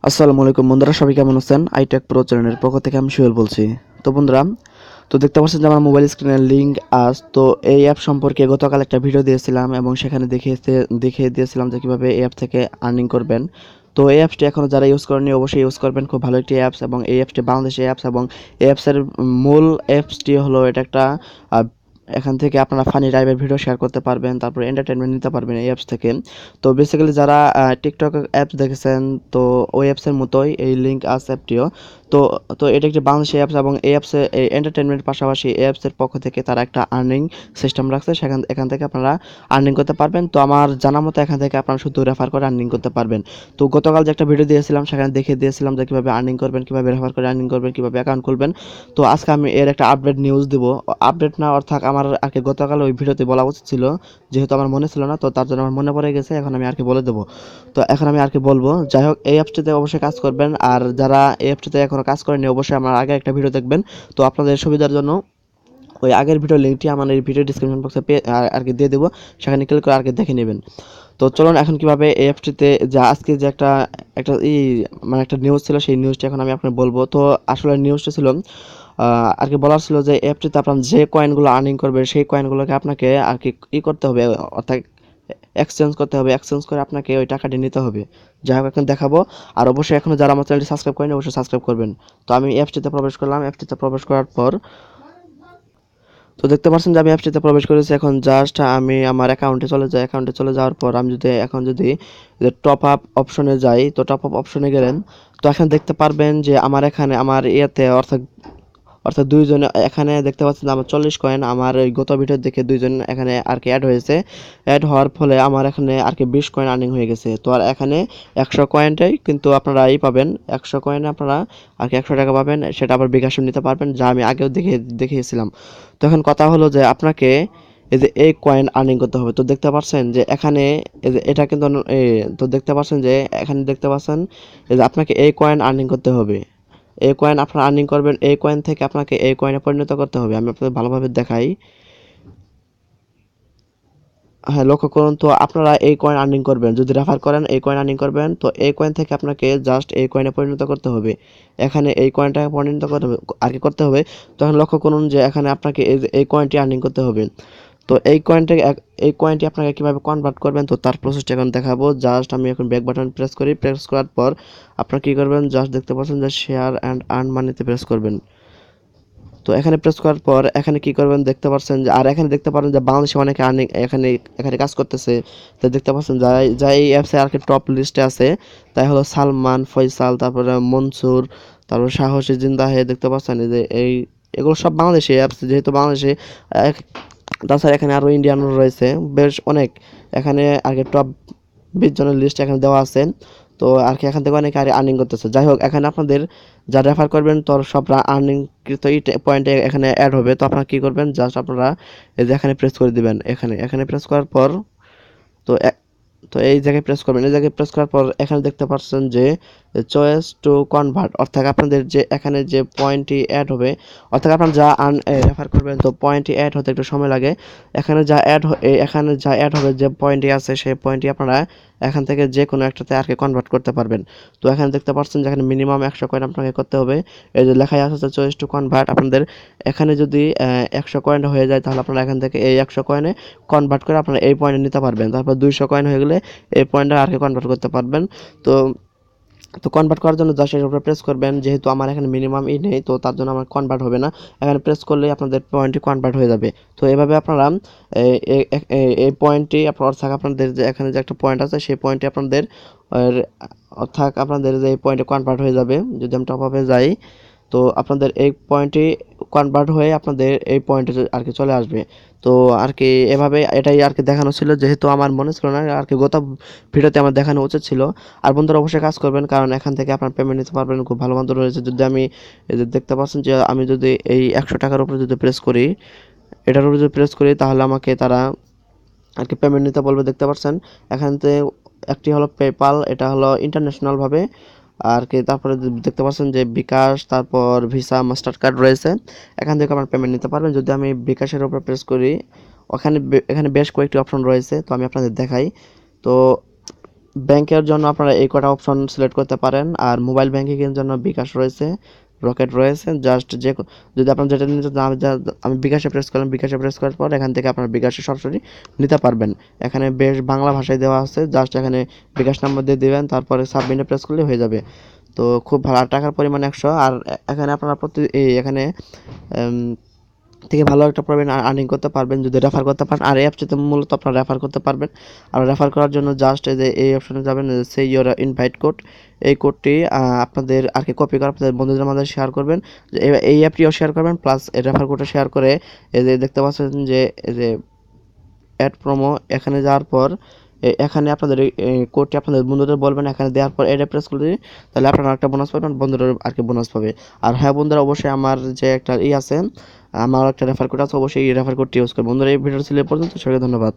আসসালামু আলাইকুম বন্ধুরা, সবাই কেমন আছেন? আইটেক প্রো চ্যানেলের পক্ষ থেকে আমি সুহেল বলছি। তো বন্ধুরা, দেখতে পাচ্ছেন যে আমার মোবাইল স্ক্রিনের লিঙ্ক আজ তো এই অ্যাপ সম্পর্কে গতকাল একটা ভিডিও দিয়েছিলাম এবং সেখানে দেখিয়ে দিয়েছিলাম যে কীভাবে এই অ্যাপ থেকে আর্নিং করবেন। তো এই অ্যাপসটি এখনও যারা ইউজ করেনি অবশ্যই ইউজ করবেন, খুব ভালো একটি অ্যাপস এবং এই অ্যাপসটি বাংলাদেশি অ্যাপস এবং এই অ্যাপসের মূল অ্যাপসটি হলো এটা একটা এখান থেকে আপনারা ফানি টাইপের ভিডিও শেয়ার করতে পারবেন, তারপরে এন্টারটেনমেন্ট নিতে পারবেন এই অ্যাপস থেকে। তো বেসিক্যালি যারা টিকটক অ্যাপস দেখেছেন, তো ওই অ্যাপসের মতোই এই লিঙ্ক আস অ্যাপটিও। তো তো এটা একটি বাংলাদেশি অ্যাপস এবং এই অ্যাপসে এই এন্টারটেনমেন্টের পাশাপাশি এই অ্যাপসের পক্ষ থেকে তারা একটা আর্নিং সিস্টেম রাখছে, এখান থেকে আপনারা আর্নিং করতে পারবেন। তো আমার জানা মতো এখান থেকে আপনারা শুধু রেফার করে আর্নিং করতে পারবেন। তো গতকাল যে একটা ভিডিও দিয়েছিলাম সেখানে দেখিয়ে দিয়েছিলাম যে কীভাবে আর্নিং করবেন, কীভাবে রেফার করে আর্নিং করবেন, কীভাবে অ্যাকাউন্ট খুলবেন। তো আজকে আমি এর একটা আপডেট নিউজ দিব। আপডেট না অর্থাৎ আমার আর কি গতকাল ওই ভিডিওতে বলা উচিত ছিল, যেহেতু আমার মনে ছিল না, তো তার জন্য আমার মনে পড়ে গেছে, এখন আমি আর কি বলে দেবো। তো এখন আমি আর কি বলবো, যাই হোক এই অ্যাপসটিতে অবশ্যই কাজ করবেন, আর যারা এই অ্যাপসটিতে এখনও কাজ করেনি অবশ্যই আমার আগে একটা ভিডিও দেখবেন। তো আপনাদের সুবিধার জন্য ওই আগের ভিডিও লিঙ্কটি আমার এই ভিডিও ডিসক্রিপশন বক্সে আর কি দিয়ে দেবো, সেখানে ক্লিক করে আর কি দেখে নেবেন। তো চলুন এখন কিভাবে এই অ্যাপসটিতে যা আজকে যে একটা একটা ই মানে একটা নিউজ ছিল, সেই নিউজটি এখন আমি আপনাকে বলবো। তো আসলে নিউজটা ছিল আর কি বলার ছিল যে অ্যাপটিতে আপনার যে কয়েনগুলো আর্নিং করবে সেই কয়েনগুলোকে আপনাকে আর কি করতে হবে, অর্থাৎ এক্সচেঞ্জ করতে হবে। এক্সচেঞ্জ করে আপনাকে ওই টাকাটি নিতে হবে। যাই হোক এখন দেখাবো। আর অবশ্যই এখনও যারা আমার চ্যানেলটি সাবস্ক্রাইব করেনি অবশ্যই সাবস্ক্রাইব করবেন। তো আমি অ্যাপসটিতে প্রবেশ করলাম। অ্যাপসটিতে প্রবেশ করার পর তো দেখতে পাচ্ছেন যে আমি অ্যাপসটিতে প্রবেশ করেছি। এখন জাস্ট আমি আমার অ্যাকাউন্টে চলে যাই। অ্যাকাউন্টে চলে যাওয়ার পর আমি যদি টপ আপ অপশনে যাই, তো টপ আপ অপশনে গেলেন, তো এখন দেখতে পারবেন যে আমার এখানে আমার ইয়েতে অর্থাৎ দুইজনে এখানে দেখতে পাচ্ছেন আমার 40 কয়েন আমার ওই গত ভিডিও দেখে দুইজন এখানে আর কি অ্যাড হয়েছে। অ্যাড হওয়ার ফলে আমার এখানে আর কি 20 কয়েন আর্নিং হয়ে গেছে। তো আর এখানে 100 কয়েনটাই কিন্তু আপনারা পাবেন। 100 কয়েনে আপনারা আর কি 100 টাকা পাবেন, সেটা আবার বিকাশে নিতে পারবেন, যা আমি আগেও দেখিয়েছিলাম। তো এখন কথা হলো যে আপনাকে এই যে এই কয়েন আর্নিং করতে হবে। তো দেখতে পাচ্ছেন যে এখানে এই যে এটা কিন্তু তো দেখতে পাচ্ছেন যে এখানে দেখতে পাচ্ছেন এই যে আপনাকে এই কয়েন আর্নিং করতে হবে। এই কয়েন আপনারা আর্নিং করবেন, এই কয়েন থেকে আপনাকে এই কয়েনে পরিণত করতে হবে। আমি আপনাদের ভালোভাবে দেখাই। হ্যাঁ, লক্ষ্য করুন। তো আপনারা এই কয়েন আর্নিং করবেন, যদি রেফার করেন এই কয়েন আর্নিং করবেন। তো এই কয়েন থেকে আপনাকে জাস্ট এই কয়েনে পরিণত করতে হবে। এখানে এই কয়েনটাকে পরিণত করতে হবে আর কি করতে হবে। তখন লক্ষ্য করুন যে এখানে আপনাকে এই কয়েনটি আর্নিং করতে হবে। তো এই কয়েনটি আপনাকে কীভাবে কনভার্ট করবেন, তো তার প্রসেসটা এখন দেখাবো। জাস্ট আমি এখন ব্যাক বাটন প্রেস করি। প্রেস করার পর আপনারা কী করবেন, জাস্ট দেখতে পাচ্ছেন যে শেয়ার অ্যান্ড আর্ন মানিতে প্রেস করবেন। তো এখানে প্রেস করার পর এখানে কি করবেন দেখতে পাচ্ছেন যে, আর এখানে দেখতে পারেন যে বাংলাদেশে অনেকে আর্নিং এখানে এখানে কাজ করতেছে। তো দেখতে পাচ্ছেন যাই এই অ্যাপসে আর কি টপ লিস্টে আছে, তাই হলো সালমান, ফয়সাল, তারপরে মনসুর, তারপর সাহসী জিন্দাহে। দেখতে পাচ্ছেন এই যে এগুলো সব বাংলাদেশি অ্যাপস, যেহেতু বাংলাদেশে তাছাড়া এখানে আরও ইন্ডিয়ানও রয়েছে বেশ অনেক। এখানে আর কি টপ 20 জনের লিস্ট এখানে দেওয়া আছে। তো আর কি এখান থেকে অনেকে আর আর্নিং করতেছে। যাই হোক এখানে আপনাদের যা রেফার করবেন তোর সব আর্নিংকৃত পয়েন্টে এখানে অ্যাড হবে। তো আপনারা কী করবেন, জাস্ট আপনারা এই যে এখানে প্রেস করে দিবেন। এখানে প্রেস করার পর তো তো এই জায়গায় প্রেস করবেন। এই জায়গায় প্রেস করার পর এখানে দেখতে পাচ্ছেন যে চয়েস টু কনভার্ট, অর্থাৎ আপনাদের যে এখানে যে পয়েন্টটি অ্যাড হবে, অর্থাৎ আপনারা যা রেফার করবেন তো পয়েন্টটি অ্যাড হতে একটু সময় লাগে। এখানে যা অ্যাড হবে, যে পয়েন্টটি আছে সেই পয়েন্টটি আপনারা এখান থেকে যে কোনো একটাতে আর কি কনভার্ট করতে পারবেন। তো এখানে দেখতে পাচ্ছেন যে এখানে মিনিমাম 100 কয়েন আপনাকে করতে হবে। এই যে লেখাই আছে চয়েস টু কনভার্ট, আপনাদের এখানে যদি 100 কয়েন হয়ে যায় তাহলে আপনারা এখান থেকে এই 100 কয়েনে কনভার্ট করে আপনারা এই পয়েন্টে নিতে পারবেন। তারপর 200 কয়েন হয়ে গেলে এই পয়েন্টটা আর কি কনভার্ট করতে পারবেন। তো কনভার্ট করার জন্য জাস্ট এর উপরে প্রেস করবেন। যেহেতু আমার এখানে মিনিমাম নেই, তো তার জন্য আমার কনভার্ট হবে না। এখানে প্রেস করলেই আপনাদের পয়েন্টটি কনভার্ট হয়ে যাবে। তো এভাবে আপনারা এই পয়েন্টটি অর্থাৎ আপনাদের যে এখানে যে একটা পয়েন্ট আছে সেই পয়েন্টটি আপনাদের অর্থাৎ আপনাদের যে এই পয়েন্টে কনভার্ট হয়ে যাবে। যদি আমি টপ আপে যাই, তো আপনাদের এই পয়েন্টটি কনভার্ট হয়ে আপনাদের এই পয়েন্টে আর কি চলে আসবে। তো আর কি এভাবে এটাই আর কি দেখানো ছিল, যেহেতু আমার মনে ছিল না আর কি গত ভিডিওতে আমার দেখানো উচিত ছিল। আর বন্ধুরা অবশ্যই কাজ করবেন, কারণ এখান থেকে আপনার পেমেন্ট নিতে পারবেন। খুব ভালো বন্ধু রয়েছে। যদি আমি এই যে দেখতে পাচ্ছেন যে আমি যদি এই 100 টাকার উপরে যদি প্রেস করি, এটার উপরে যদি প্রেস করি তাহলে আমাকে তারা আর কি পেমেন্ট নিতে বলবে। দেখতে পাচ্ছেন এখান থেকে একটি হলো পেপাল, এটা হলো ইন্টারন্যাশনালভাবে আর কি। তারপরে দেখতে পাচ্ছেন যে বিকাশ, তারপর ভিসা, মাস্টার কার্ড রয়েছে। এখান থেকে আপনার পেমেন্ট নিতে পারবেন। যদি আমি বিকাশের উপর প্রেস করি, এখানে বেশ কয়েকটি অপশন রয়েছে, তো আমি আপনাদের দেখাই। তো ব্যাংকের জন্য আপনারা এই কটা অপশন সিলেক্ট করতে পারেন। আর মোবাইল ব্যাংকিংয়ের জন্য বিকাশ রয়েছে, রকেট রয়েছে। জাস্ট যদি আপনার যেটা নিতে চান, আমি বিকাশে প্রেস করলাম, বিকাশে প্রেস করার পর এখান থেকে আপনার বিকাশে সরাসরি নিতে পারবেন। এখানে বেশ বাংলা ভাষায় দেওয়া আছে, জাস্ট এখানে বিকাশ নাম্বার দিয়ে দেবেন, তারপরে সাবমিটে প্রেস করলে হয়ে যাবে। তো খুব ভালো, আর টাকার পরিমাণ 100। আর এখানে আপনারা এখানে থেকে ভালো একটা পরিমাণ আর্নিং করতে পারবেন যদি রেফার করতে পারেন। আর এই অ্যাপটিতে মূলত আপনারা রেফার করতে পারবেন। আর রেফার করার জন্য জাস্ট এই যে এই অপশনে যাবেন, সেই ইয়োর ইনভাইট কোড, এই কোডটি আপনাদের আর কি কপি করে আপনাদের বন্ধুদের মাঝে শেয়ার করবেন। যে এই অ্যাপটিও শেয়ার করবেন, প্লাস এই রেফার কোডটা শেয়ার করে এই যে দেখতে পাচ্ছেন যে এই যে অ্যাড প্রোমো, এখানে যাওয়ার পর এখানে আপনাদের এই কোডটি আপনাদের বন্ধুদের বলবেন। এখানে দেওয়ার পর এডে প্রেস করে দিন, তাহলে আপনারা একটা বোনাস পাবেন, বন্ধুরা আর কি বোনাস পাবে। আর হ্যাঁ বন্ধুরা, অবশ্যই আমার যে একটা আছে, আমার একটা রেফার কোড আছে, অবশ্যই এই রেফার কোডটি ইউজ করবেন। বন্ধুরা এই ভিডিওটি ছিল এই পর্যন্ত, সবাইকে ধন্যবাদ।